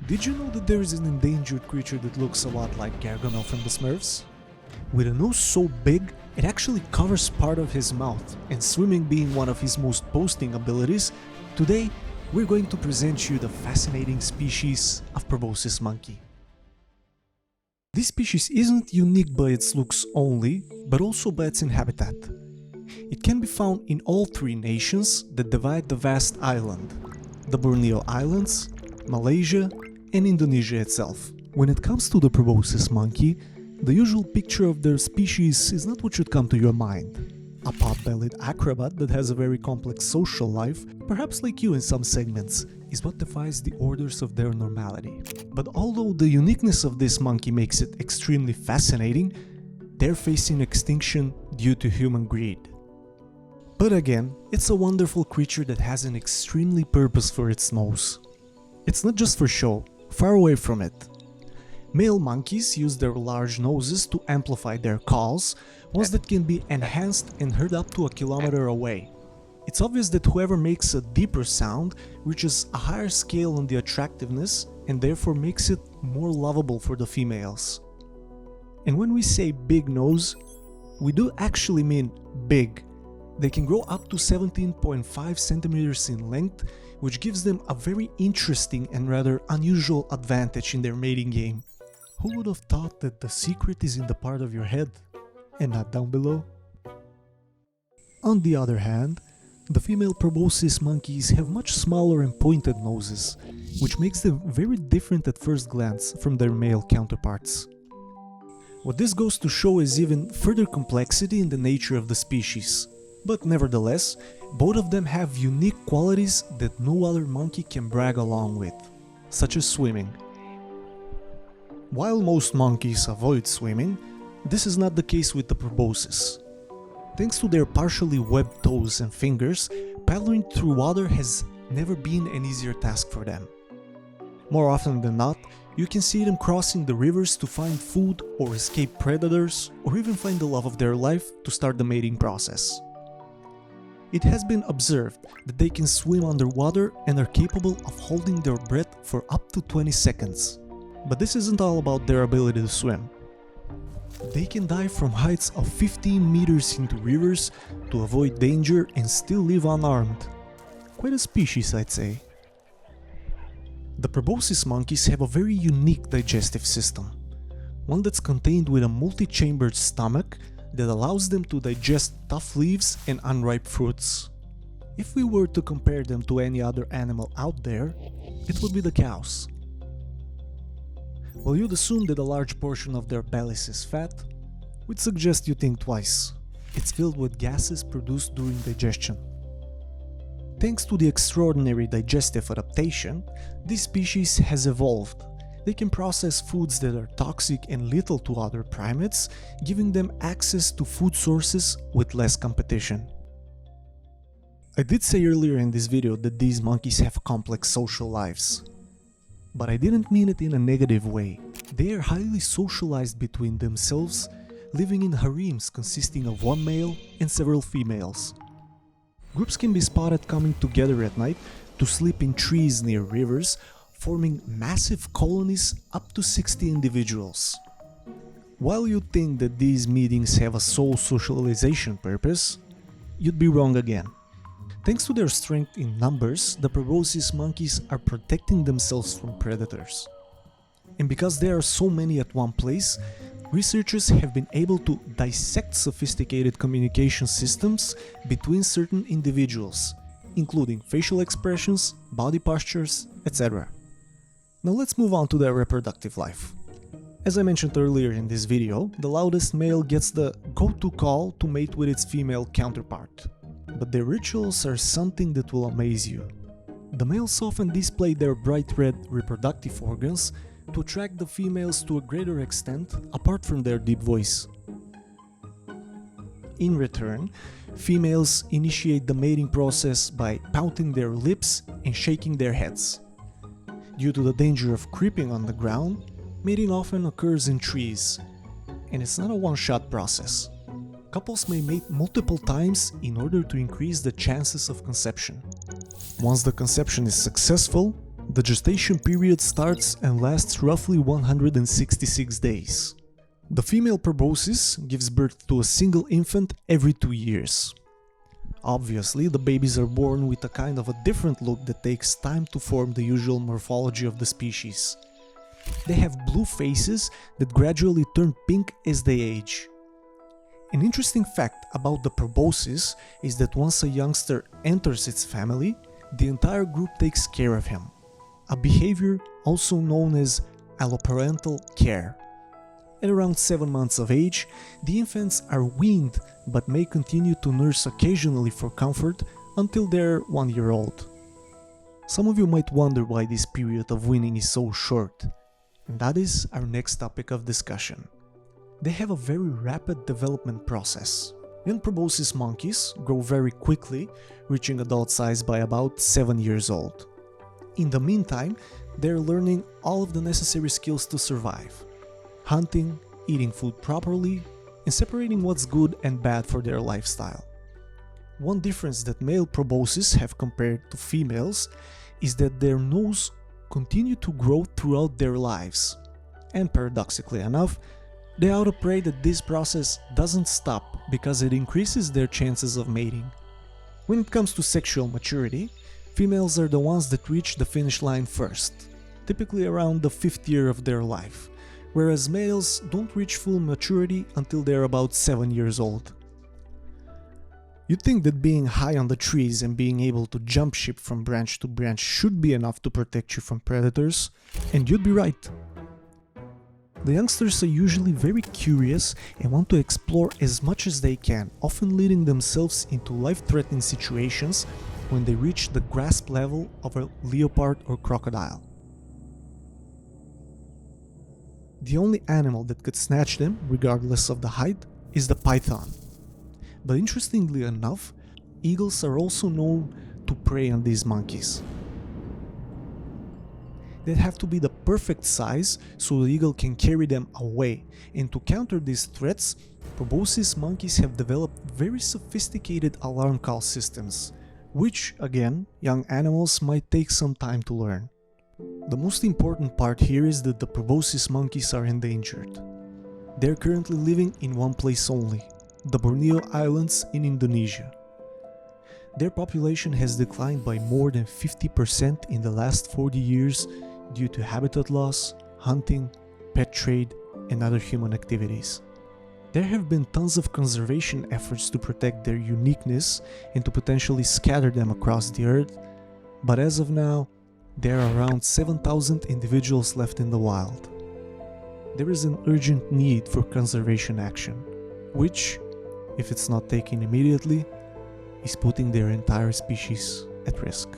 Did you know that there is an endangered creature that looks a lot like Gargamel from the Smurfs? With a nose so big, it actually covers part of his mouth, and swimming being one of his most boasting abilities, today we're going to present you the fascinating species of Proboscis monkey. This species isn't unique by its looks only, but also by its habitat. It can be found in all three nations that divide the vast island: the Borneo Islands, Malaysia, and Indonesia itself. When it comes to the Proboscis monkey, the usual picture of their species is not what should come to your mind. A pot-bellied acrobat that has a very complex social life, perhaps like you in some segments, is what defies the orders of their normality. But although the uniqueness of this monkey makes it extremely fascinating, they're facing extinction due to human greed. But again, it's a wonderful creature that has an extremely purpose for its nose. It's not just for show, far away from it. Male monkeys use their large noses to amplify their calls, ones that can be enhanced and heard up to a kilometer away. It's obvious that whoever makes a deeper sound reaches a higher scale on the attractiveness and therefore makes it more lovable for the females. And when we say big nose, we do actually mean big. They can grow up to 17.5 centimeters in length, which gives them a very interesting and rather unusual advantage in their mating game. Who would have thought that the secret is in the part of your head and not down below? On the other hand, the female proboscis monkeys have much smaller and pointed noses, which makes them very different at first glance from their male counterparts. What this goes to show is even further complexity in the nature of the species. But nevertheless, both of them have unique qualities that no other monkey can brag along with, such as swimming. While most monkeys avoid swimming, this is not the case with the proboscis. Thanks to their partially webbed toes and fingers, paddling through water has never been an easier task for them. More often than not, you can see them crossing the rivers to find food or escape predators, or even find the love of their life to start the mating process. It has been observed that they can swim underwater and are capable of holding their breath for up to 20 seconds. But this isn't all about their ability to swim. They can dive from heights of 15 meters into rivers to avoid danger and still live unarmed. Quite a species, I'd say. The proboscis monkeys have a very unique digestive system, one that's contained with a multi-chambered stomach that allows them to digest tough leaves and unripe fruits. If we were to compare them to any other animal out there, it would be the cows. While you'd assume that a large portion of their bellies is fat, we'd suggest you think twice. It's filled with gases produced during digestion. Thanks to the extraordinary digestive adaptation, this species has evolved. They can process foods that are toxic and lethal to other primates, giving them access to food sources with less competition. I did say earlier in this video that these monkeys have complex social lives. But I didn't mean it in a negative way. They are highly socialized between themselves, living in harems consisting of one male and several females. Groups can be spotted coming together at night to sleep in trees near rivers, forming massive colonies up to 60 individuals. While you'd think that these meetings have a sole socialization purpose, you'd be wrong again. Thanks to their strength in numbers, the proboscis monkeys are protecting themselves from predators. And because there are so many at one place, researchers have been able to dissect sophisticated communication systems between certain individuals, including facial expressions, body postures, etc. Now let's move on to their reproductive life. As I mentioned earlier in this video, the loudest male gets the go-to call to mate with its female counterpart. But their rituals are something that will amaze you. The males often display their bright red reproductive organs to attract the females to a greater extent, apart from their deep voice. In return, females initiate the mating process by pouting their lips and shaking their heads. Due to the danger of creeping on the ground, mating often occurs in trees, and it's not a one-shot process. Couples may mate multiple times in order to increase the chances of conception. Once the conception is successful, The gestation period starts and lasts roughly 166 days. The female proboscis gives birth to a single infant every 2 years. Obviously, the babies are born with a kind of a different look that takes time to form the usual morphology of the species. They have blue faces that gradually turn pink as they age. An interesting fact about the proboscis is that once a youngster enters its family, the entire group takes care of him, a behavior also known as alloparental care. At around 7 months of age, the infants are weaned but may continue to nurse occasionally for comfort until they're 1 year old. Some of you might wonder why this period of weaning is so short, and that is our next topic of discussion. They have a very rapid development process. Young proboscis monkeys grow very quickly, reaching adult size by about 7 years old. In the meantime, they're learning all of the necessary skills to survive: hunting, eating food properly, and separating what's good and bad for their lifestyle. One difference that male proboscis have compared to females is that their nose continue to grow throughout their lives. And paradoxically enough, they auto-pray that this process doesn't stop because it increases their chances of mating. When it comes to sexual maturity, females are the ones that reach the finish line first, typically around the 5th year of their life, whereas males don't reach full maturity until they're about 7 years old. You'd think that being high on the trees and being able to jump ship from branch to branch should be enough to protect you from predators, and you'd be right. The youngsters are usually very curious and want to explore as much as they can, often leading themselves into life-threatening situations when they reach the grasp level of a leopard or crocodile. The only animal that could snatch them, regardless of the height, is the python. But interestingly enough, eagles are also known to prey on these monkeys. They'd have to be the perfect size so the eagle can carry them away, and to counter these threats, proboscis monkeys have developed very sophisticated alarm call systems, which, again, young animals might take some time to learn. The most important part here is that the proboscis monkeys are endangered. They're currently living in one place only, the Borneo Islands in Indonesia. Their population has declined by more than 50% in the last 40 years due to habitat loss, hunting, pet trade, and other human activities. There have been tons of conservation efforts to protect their uniqueness and to potentially scatter them across the earth, but as of now, there are around 7,000 individuals left in the wild. There is an urgent need for conservation action, which, if it's not taken immediately, is putting their entire species at risk.